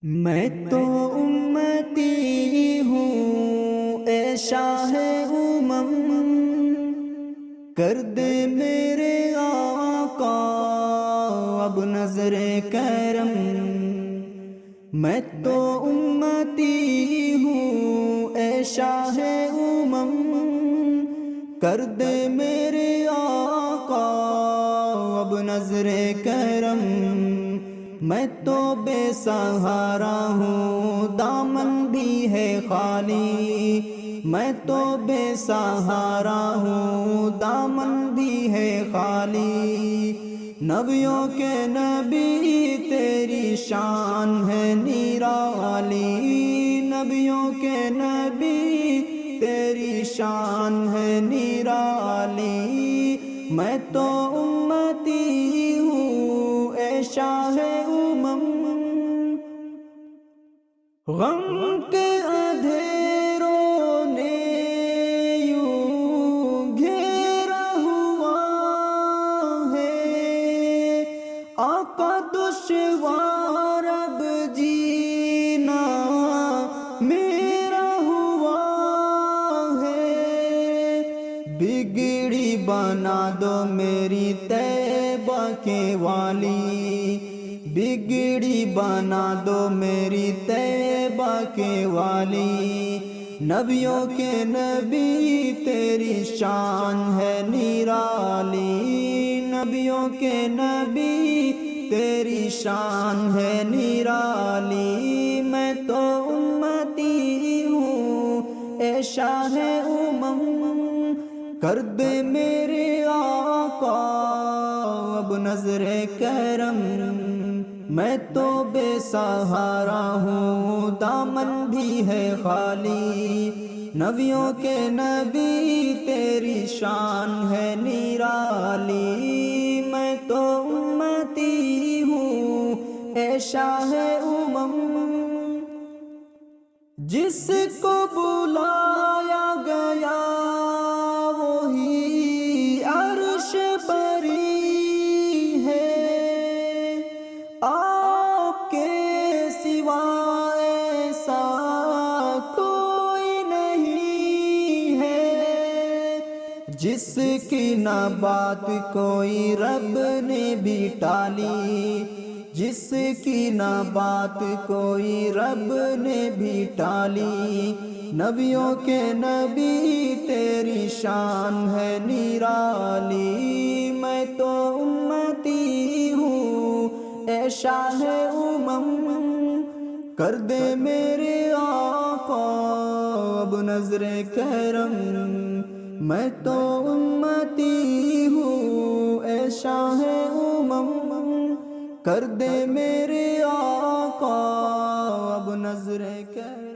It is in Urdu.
میں تو امتی ہوں اے شاہ امم، کر دے میرے آقا اب نظر کرم۔ میں تو امتی ہوں اے شاہ امم، کر دے میرے آقا اب نظر کرم۔ میں تو بے سہارا ہوں دامن بھی ہے خالی، میں تو بے سہارا ہوں دامن بھی ہے خالی۔ نبیوں کے نبی تیری شان ہے نرالی، نبیوں کے نبی تیری شان ہے نرالی۔ میں تو امتی ہوں اے شاہ امم، غم کے اندھیروں نے یوں گھیرا ہوا ہے، آقا دشوار اب جینا میرا ہوا ہے۔ بگڑی بنا دو میری طیبہ کے والی، بگڑی بنا دو میری طیبہ کے والی۔ نبیوں کے نبی تیری شان ہے نرالی، نبیوں کے نبی تیری شان ہے نرالی۔ میں تو امتی ہوں اے شاہ امم، کر دے میرے آقا اب نظر کرم۔ میں تو بے سہارا ہوں دامن بھی ہے خالی، نبیوں کے نبی تیری شان ہے نرالی۔ میں تو امتی ہوں اے شاہ امم، جس کو بلایا گیا وہی عرش بری ہے، آپ کے سوا ایسا کوئی نہیں ہے۔ جس کی نہ بات کوئی رب نے بھی ٹالی، جس کی نہ بات کوئی رب نے بھی ٹالی۔ نبیوں کے نبی تیری شان ہے نرالی۔ میں تو امتی ہوں اے شاہ امم، کر دے میرے آقا اب نظر کرم۔ میں تو امتی ہوں اے شاہ امم، کر دے میرے آقا اب نظر کرم۔